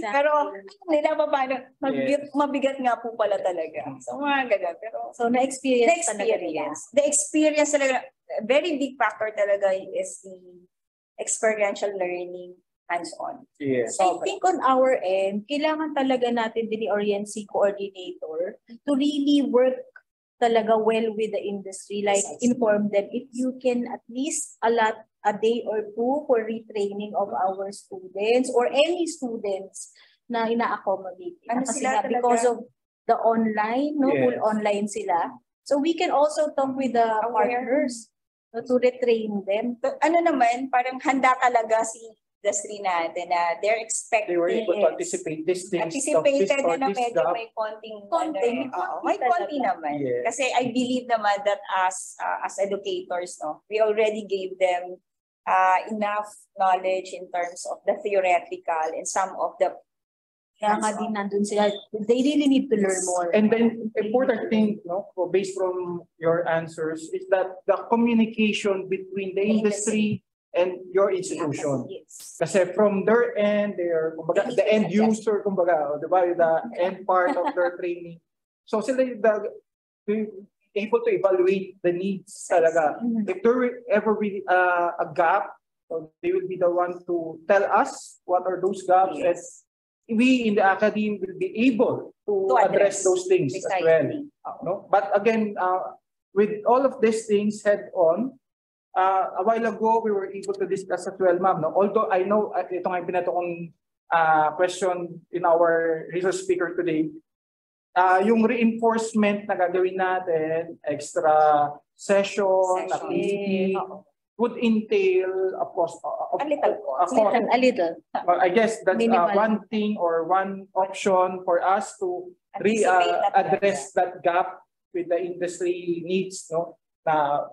Pero nila pa paano, mabigat nga po pala talaga. So mga ganun. Pero so na-experience talaga nila. The experience talaga, very big factor talaga is the experiential learning hands-on. Yes. I think on our end, kailangan talaga natin din i-orient si coordinator to really work talaga well with the industry, like inform them if you can at least allot a day or two for retraining of our students or any students na ina-accommodate. Kasi sila because of the online, full online sila. So we can also talk with the partners to retrain them. Ano naman, parang handa talaga si industry natin na they're expecting. They were able to anticipate these things. Anticipated na medyo may konting may konti naman. Yes. Kasi I believe naman that as educators, we already gave them enough knowledge in terms of the theoretical and some of the kaya nga din nandun sila. They really need to learn more. And then important thing, based from your answers, is that the communication between the industry and your institution. Yes. Kasi from their end, they're the end user, diba, the end part of their training. So sila able to evaluate the needs talaga. If there ever be a gap, so they will be the one to tell us what are those gaps, and we in the academy will be able to address those things as well. No? But again, with all of these things head on, a while ago we were able to discuss as well, ma'am. No? Although I know ito nga yung pinato kong question in our resource speaker today. Yung reinforcement na gagawin natin, extra session, activity, would entail, of course, a little cost. A little. I guess that's one thing or one option for us to address that gap with the industry needs. No? Na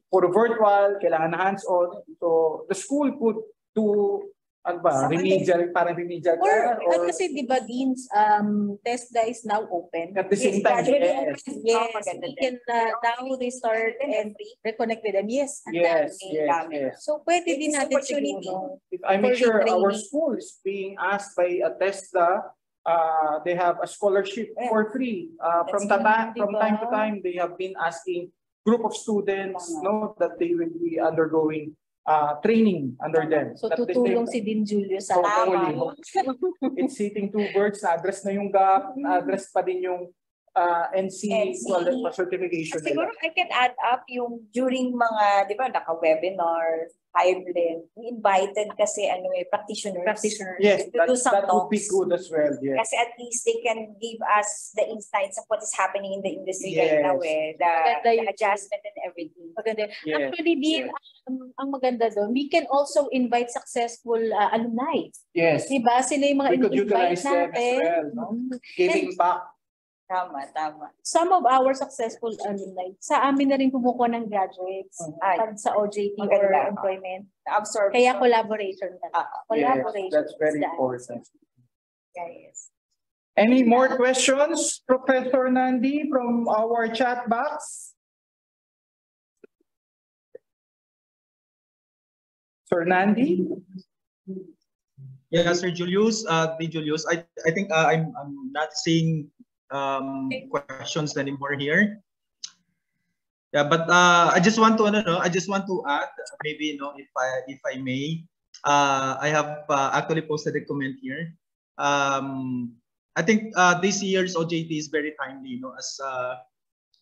for virtual, kailangan na hands-on. So the school could do remedial, parang remedial. Or kasi di ba, Dean's TESDA is now open. At the same time, yes, we can now restart and reconnect with them. Yes. So pwede din natin siguro. If I make sure our school is being asked by a TESDA, they have a scholarship for free. From time to time, they have been asking group of students that they will be undergoing training under them. So tutulong si Dean Julius sa It's hitting two birds, na-address na yung gap, na-address pa din yung NC certification. Siguro I can add up yung during mga, di ba, naka-webinar, hybrid, we invited kasi practitioners. Yes, that would be good as well. Yes. Kasi at least they can give us the insights of what is happening in the industry right now, the adjustment and everything. Maganda. Actually, Dean, ang maganda doon, we can also invite successful alumni. Yes. Diba? Sila yung mga invite natin. Well, no? Giving back. Tama. Some of our successful alumni, sa amin na rin pumukuha ng graduates pag sa OJT or employment. Kaya collaboration. Yes, that's very important. Yes. Any more questions, Professor Nandy, from our chat box? Sir Nandy? Yeah, Sir Julius. Julius, I think I'm not seeing questions anymore here. Yeah, but I just want to add, maybe if I may, I have actually posted a comment here. I think this year's OJT is very timely, as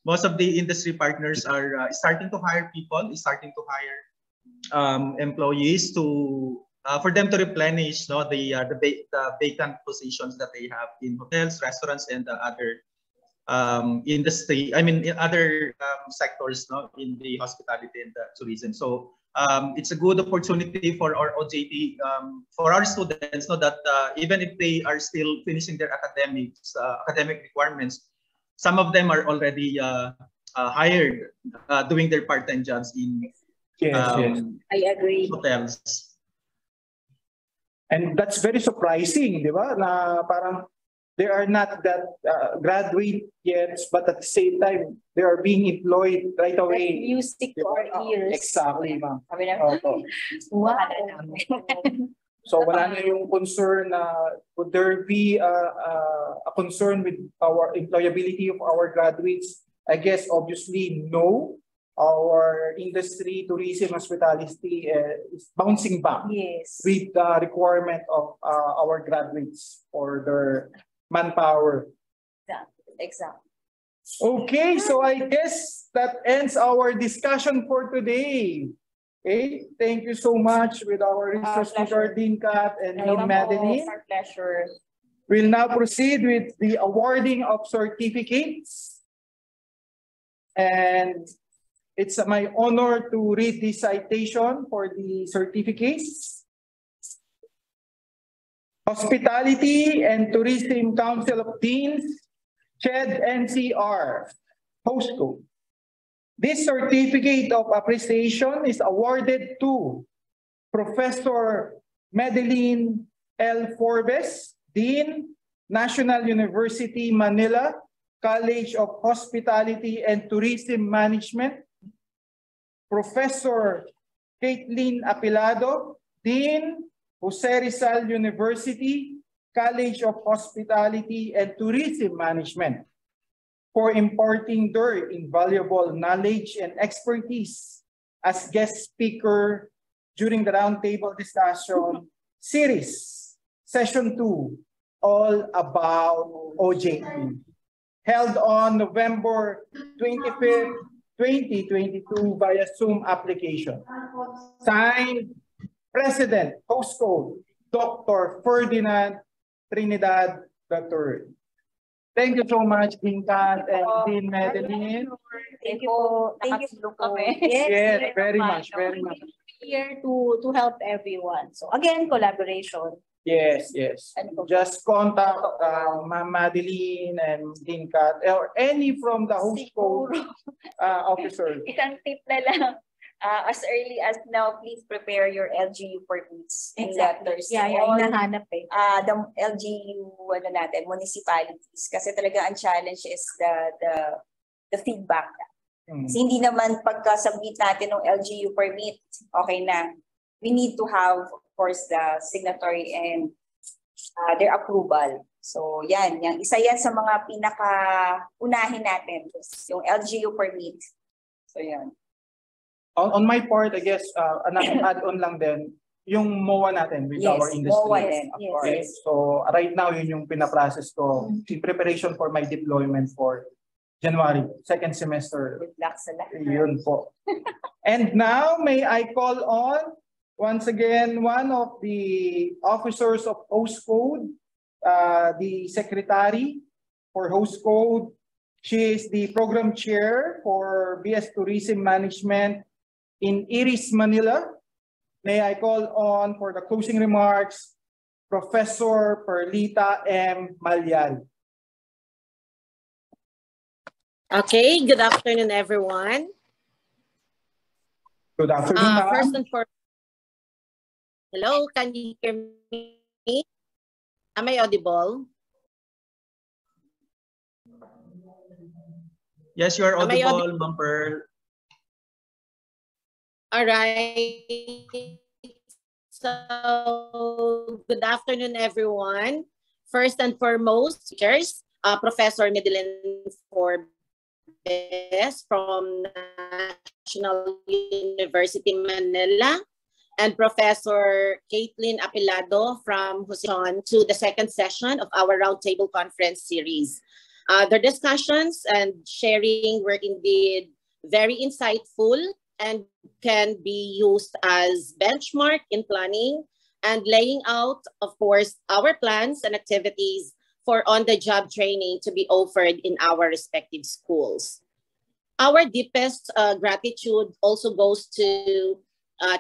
most of the industry partners are starting to hire people, starting to hire employees to for them to replenish the vacant positions that they have in hotels, restaurants, and other industry. I mean, in other sectors, in the hospitality and tourism. So it's a good opportunity for our OJT, for our students, that even if they are still finishing their academic requirements, some of them are already hired doing their part-time jobs in Yes. I agree. hotels. And that's very surprising, di ba? Na parang they are not that graduate yet, but at the same time, they are being employed right away. That's music to our ears. Exactly, ma'am. Wow. So wala na yung concern na would there be a concern with our employability of our graduates? I guess obviously no. Our industry, tourism, hospitality is bouncing back with the requirement of our graduates for their manpower. Exactly. Okay, so I guess that ends our discussion for today. Okay, thank you so much with our research speaker, Dean Kat and Dean Medelene. Our pleasure. We'll now proceed with the awarding of certificates. And it's my honor to read the citation for the certificates. Hospitality and Tourism Council of Deans, CHED NCR, host code. This certificate of appreciation is awarded to Professor Medelene L. Forbes, Dean, National University, Manila, College of Hospitality and Tourism Management, Professor Kathleen Apilado, Dean, Rizal University, College of Hospitality and Tourism Management, for imparting their invaluable knowledge and expertise as guest speaker during the roundtable discussion series, session 2, all about OJT, held on November 25th, 2022 via Zoom application. Signed, President, host code, Dr. Ferdinand Trinidad III. Thank you so much, Dean Kat and Dean Medelene. Thank you. Thank you. Yes, very much, very much. Here to help everyone. So again, collaboration. Yes. Just contact Ma'am Medelene and Dean Kat or any from the host code officer. Isang tip na lang. As early as now, please prepare your LGU permits and letters. Yeah, hinahanap eh. The LGU municipalities. Kasi talaga ang challenge is the feedback. Kasi hindi naman pagka-submit natin ng LGU permit, okay na. We need to have, of course, the signatory and their approval. So yan, isa yan sa mga pinaka-unahin natin, yung LGU permit. So yan. On my part, I guess, add-on lang din, yung MOA natin with our industry. MOA din, of course. Okay? So right now, yun yung pinaprocess ko in preparation for my deployment for January, second semester. Good luck sa lahat. Yun po. And now, may I call on, once again, one of the officers of host code, the secretary for host code. She is the program chair for BS Tourism Management in Iris, Manila. May I call on for the closing remarks, Professor Perlita M. Malyal. Okay, good afternoon, everyone. Good afternoon. First and foremost, hello, can you hear me? Am I audible? Yes, you are audible, Ma'am Pearl. All right. So, good afternoon, everyone. First and foremost, teachers, Professor Medelene Forbes from National University, Manila, and Professor Kathleen Apilado from Rizal to the second session of our Roundtable Conference series. The discussions and sharing were indeed very insightful and can be used as benchmark in planning and laying out, of course, our plans and activities for on-the-job training to be offered in our respective schools. Our deepest gratitude also goes to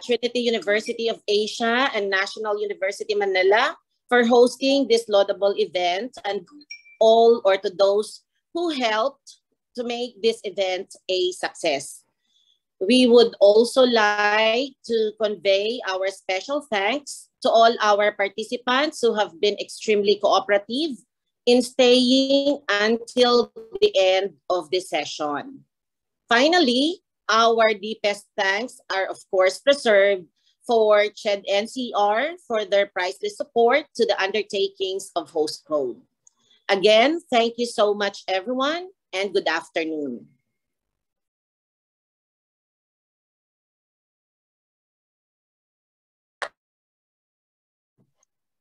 Trinity University of Asia and National University Manila for hosting this laudable event, and all or to those who helped to make this event a success. We would also like to convey our special thanks to all our participants who have been extremely cooperative in staying until the end of the session. Finally, our deepest thanks are of course preserved for CHED NCR for their priceless support to the undertakings of Host Code. Again, thank you so much everyone and good afternoon.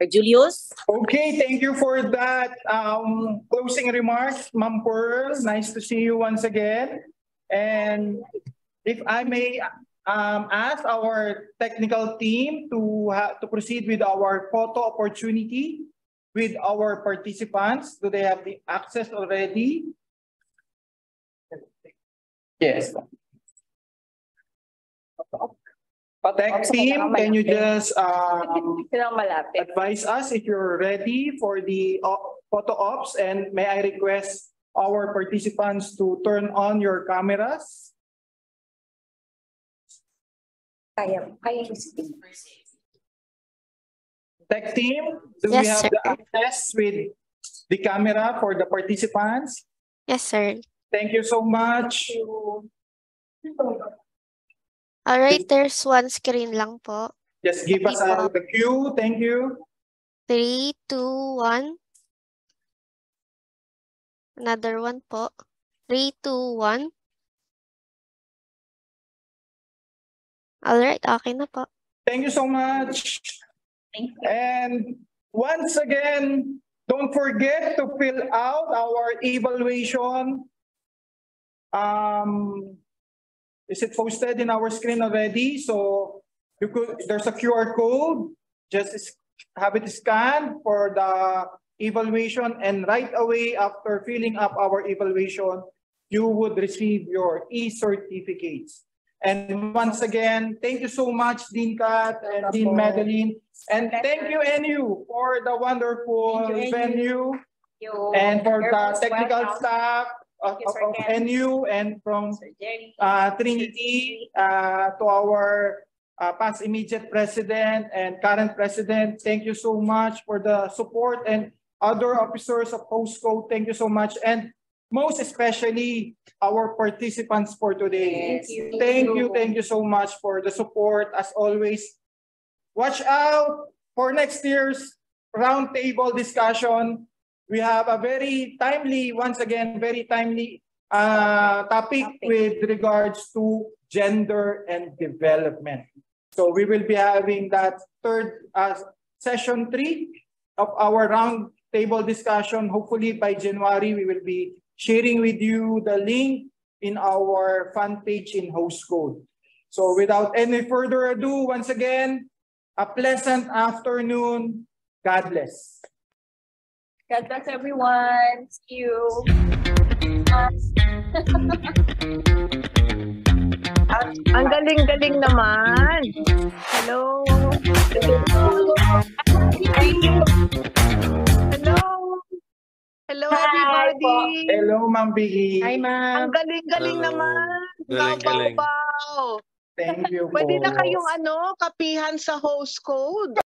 Julius? Okay, thank you for that closing remarks, Ma'am Pearl. Nice to see you once again. And if I may ask our technical team to proceed with our photo opportunity with our participants. Do they have the access already? Yes. Tech team, can you just advise us if you're ready for the photo ops, and may I request our participants to turn on your cameras? Tech team, do we have the access with the camera for the participants? Yes, sir. Thank you so much. All right, there's one screen lang po. Just give us the cue. Thank you. 3, 2, 1. Another one po. 3, 2, 1. All right, okay na po. Thank you so much. Thank you. And once again, don't forget to fill out our evaluation. Is it posted in our screen already? So there's a QR code. Just have it scanned for the evaluation, and right away after filling up our evaluation, you would receive your e-certificates. And once again, thank you so much, Dean Kat and Dean Medelene. And thank you, NU, for the wonderful venue and for the technical staff of NU and from Trinity, to our past immediate president and current president. Thank you so much for the support, and other officers of Postcode. Thank you so much. And most especially our participants for today. Yes. Thank you so much for the support as always. Watch out for next year's roundtable discussion. We have a very timely, once again, very timely topic with regards to gender and development. So we will be having that third session 3 of our roundtable discussion. Hopefully by January, we will be sharing with you the link in our fan page in Host Code. So without any further ado, once again, a pleasant afternoon. God bless. God bless everyone. See you. Ang galing-galing naman. Hello. Hello. Hello, everybody. Hello, Ma'am Biggie. Hi, ma'am. Ang galing-galing naman. Galing-galing. Wow. Thank you po. Pwede na kayong kapihan sa Host Code.